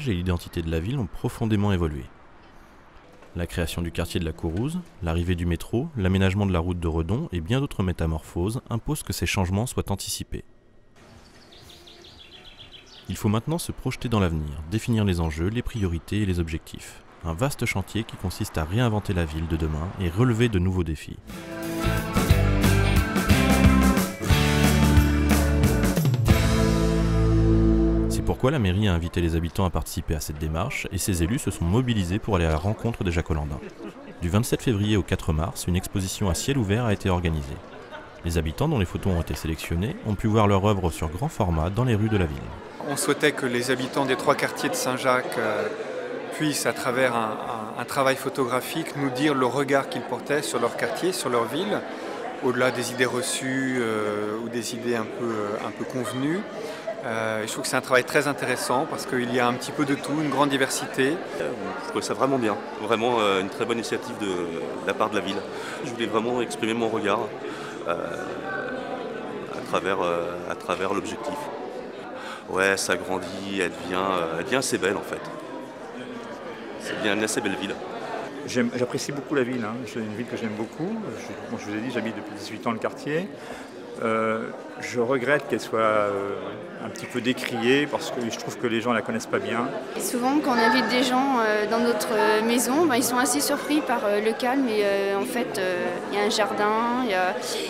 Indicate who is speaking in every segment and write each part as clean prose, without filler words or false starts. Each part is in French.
Speaker 1: paysage et l'identité de la ville ont profondément évolué. La création du quartier de la Courrouze, l'arrivée du métro, l'aménagement de la route de Redon et bien d'autres métamorphoses imposent que ces changements soient anticipés. Il faut maintenant se projeter dans l'avenir, définir les enjeux, les priorités et les objectifs. Un vaste chantier qui consiste à réinventer la ville de demain et relever de nouveaux défis. C'est pourquoi la mairie a invité les habitants à participer à cette démarche et ses élus se sont mobilisés pour aller à la rencontre des Jacolandins. Du 27 février au 4 mars, une exposition à ciel ouvert a été organisée. Les habitants, dont les photos ont été sélectionnées, ont pu voir leur œuvre sur grand format dans les rues de la ville.
Speaker 2: On souhaitait que les habitants des 3 quartiers de Saint-Jacques puissent, à travers un travail photographique, nous dire le regard qu'ils portaient sur leur quartier, sur leur ville, au-delà des idées reçues ou des idées un peu convenues. Je trouve que c'est un travail très intéressant parce qu'il y a un petit peu de tout, une grande diversité.
Speaker 3: Je trouve ça vraiment bien, vraiment une très bonne initiative de la part de la ville. Je voulais vraiment exprimer mon regard à travers l'objectif. Ouais, ça grandit, elle devient assez belle en fait. C'est bien une assez belle ville.
Speaker 4: J'apprécie beaucoup la ville, hein. C'est une ville que j'aime beaucoup. Je vous ai dit, j'habite depuis 18 ans le quartier. Je regrette qu'elle soit un petit peu décriée parce que je trouve que les gens ne la connaissent pas bien.
Speaker 5: Et souvent, quand on invite des gens dans notre maison, ils sont assez surpris par le calme. Et en fait, il y a un jardin,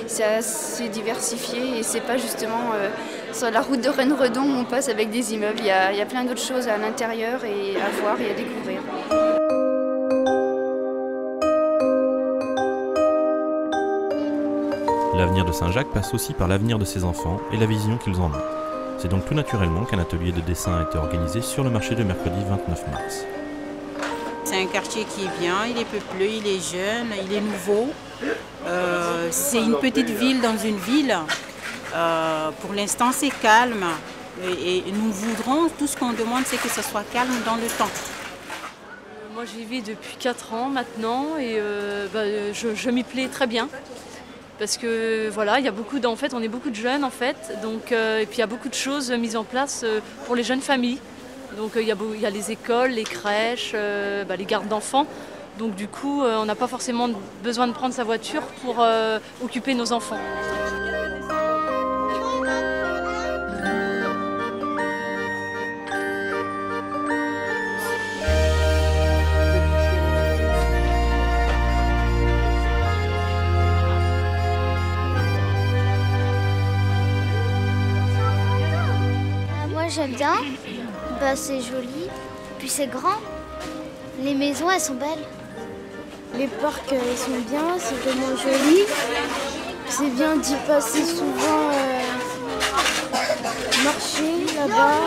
Speaker 5: c'est assez diversifié et c'est pas justement sur la route de Rennes-Redon où on passe avec des immeubles. Il y a plein d'autres choses à l'intérieur et à voir et à découvrir.
Speaker 1: L'avenir de Saint-Jacques passe aussi par l'avenir de ses enfants et la vision qu'ils en ont. C'est donc tout naturellement qu'un atelier de dessin a été organisé sur le marché de mercredi 29 mars.
Speaker 6: C'est un quartier qui est bien, il est peuplé, il est jeune, il est nouveau. C'est une petite ville dans une ville. Pour l'instant, c'est calme. Et nous voudrons, tout ce qu'on demande, c'est que ce soit calme dans le temps.
Speaker 7: Moi, j'y vis depuis 4 ans maintenant et je m'y plais très bien. Parce que voilà, il y a on est beaucoup de jeunes en fait, donc, et puis il y a beaucoup de choses mises en place pour les jeunes familles. Donc il y a les écoles, les crèches, les gardes d'enfants. Donc du coup, on n'a pas forcément besoin de prendre sa voiture pour occuper nos enfants.
Speaker 8: J'aime bien, c'est joli, puis c'est grand, les maisons elles sont belles.
Speaker 9: Les parcs ils sont bien, c'est vraiment joli, c'est bien d'y passer souvent, marcher là-bas,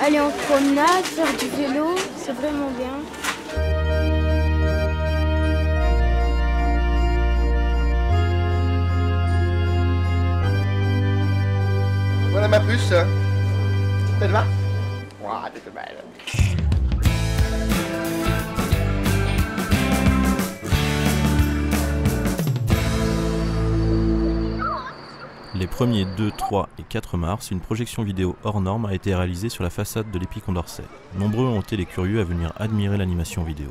Speaker 9: aller en promenade, faire du vélo, c'est vraiment bien.
Speaker 10: Voilà ma puce. T'es là? Ouah, t'es belle.
Speaker 1: Les premiers 2, 3 et 4 mars, une projection vidéo hors norme a été réalisée sur la façade de l'Épicondorcet. Nombreux ont été les curieux à venir admirer l'animation vidéo.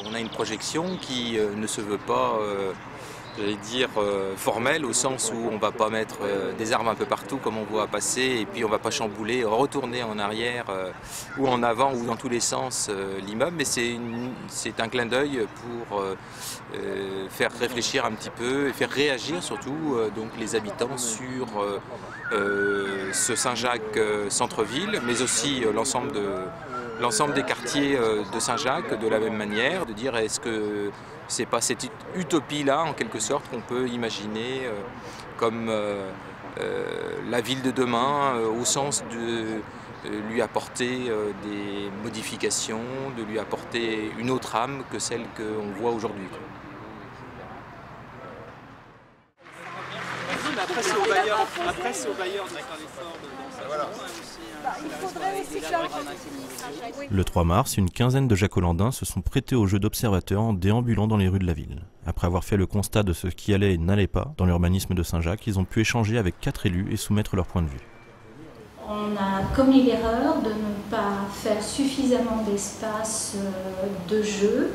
Speaker 11: On a une projection qui ne se veut pas, formelle, au sens où on ne va pas mettre des armes un peu partout comme on voit passer, et puis on ne va pas chambouler, retourner en arrière ou en avant ou dans tous les sens l'immeuble, mais c'est un clin d'œil pour faire réfléchir un petit peu et faire réagir surtout donc les habitants sur ce Saint-Jacques centre-ville, mais aussi l'ensemble des quartiers de Saint-Jacques de la même manière, de dire est-ce que c'est pas cette utopie-là en quelque sorte qu'on peut imaginer comme la ville de demain au sens de lui apporter des modifications, de lui apporter une autre âme que celle qu'on voit aujourd'hui.
Speaker 2: Après c'est au bailleur.
Speaker 12: Après, c'est au bailleur de mettre un effort dedans.
Speaker 13: Il faudrait aussi que
Speaker 1: Le 3 mars, une quinzaine de jacolandins se sont prêtés au jeu d'observateurs en déambulant dans les rues de la ville. Après avoir fait le constat de ce qui allait et n'allait pas dans l'urbanisme de Saint-Jacques, ils ont pu échanger avec 4 élus et soumettre leur point de vue.
Speaker 14: On a commis l'erreur de ne pas faire suffisamment d'espace de jeu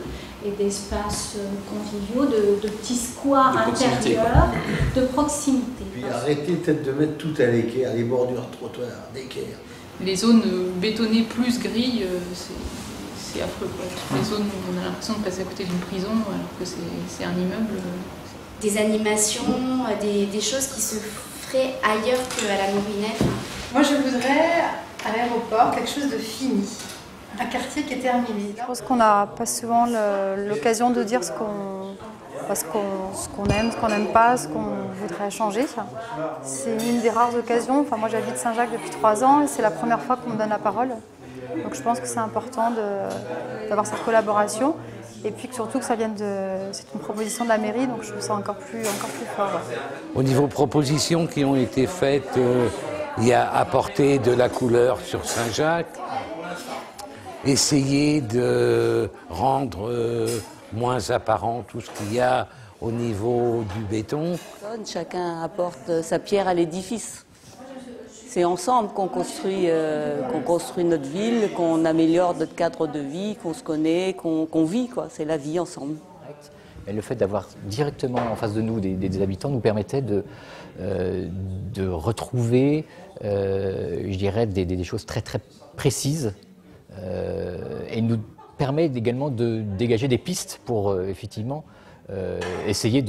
Speaker 14: et d'espaces conviviaux, de petits squares intérieurs, de proximité.
Speaker 15: Puis arrêtez peut-être de mettre tout à l'équerre, les bordures trottoirs, d'équerre.
Speaker 16: Les zones bétonnées plus grilles, c'est affreux, quoi. Toutes les zones où on a l'impression de passer à côté d'une prison alors que c'est un immeuble.
Speaker 17: Des animations, des choses qui se feraient ailleurs qu'à la Mourinette.
Speaker 18: Moi, je voudrais, à l'aéroport, quelque chose de fini. Un quartier qui est terminé.
Speaker 19: Je pense qu'on n'a pas souvent l'occasion de dire ce qu'on aime, ce qu'on n'aime pas, ce qu'on voudrait changer. C'est une des rares occasions. Enfin, moi, j'habite Saint-Jacques depuis 3 ans et c'est la première fois qu'on me donne la parole. Donc je pense que c'est important d'avoir cette collaboration. Et puis surtout que ça vienne c'est une proposition de la mairie, donc je trouve ça encore plus fort. Ouais.
Speaker 20: Au niveau propositions qui ont été faites, il y a apporter de la couleur sur Saint-Jacques, essayer de rendre moins apparent tout ce qu'il y a au niveau du béton.
Speaker 21: Chacun apporte sa pierre à l'édifice. C'est ensemble qu'on construit notre ville, qu'on améliore notre cadre de vie, qu'on se connaît, qu'on vit, quoi. C'est la vie ensemble.
Speaker 22: Et le fait d'avoir directement en face de nous des habitants nous permettait de retrouver, je dirais, des choses très très précises et nous permet également de dégager des pistes pour effectivement essayer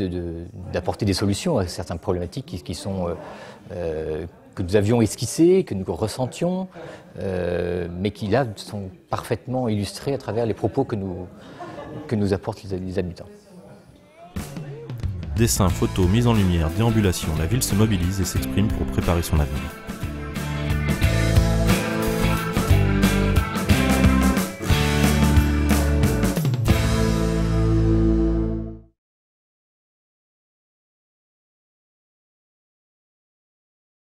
Speaker 22: d'apporter des solutions à certaines problématiques qui sont que nous avions esquissées, que nous ressentions, mais qui là sont parfaitement illustrées à travers les propos que nous apportent les habitants.
Speaker 1: Dessins, photos, mise en lumière, déambulation, la ville se mobilise et s'exprime pour préparer son avenir.